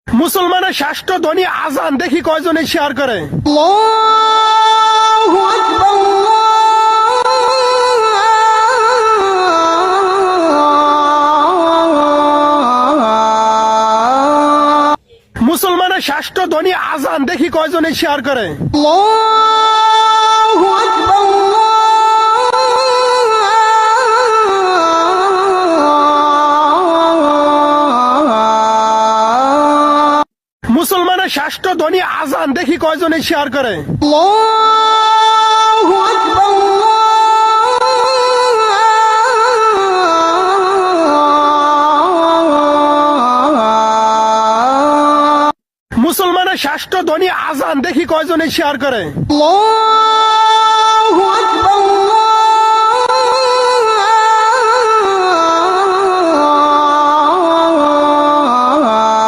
মুসলমানের ষষ্ঠ ধ্বনি আজান দেখি কয়জনে শেয়ার করে। আল্লাহু আকবার, মুসলমানের ষষ্ঠ ধ্বনি আজান দেখি কয়জনে শেয়ার করে। আল্লাহু আকবার, মুসলমানের ষষ্ঠ ধ্বনি আজান দেখি কয়জনে শেয়ার করে। আল্লাহু আকবার, মুসলমানের ষষ্ঠ ধ্বনি আজান দেখি কয়জনে শেয়ার করে। আল্লাহু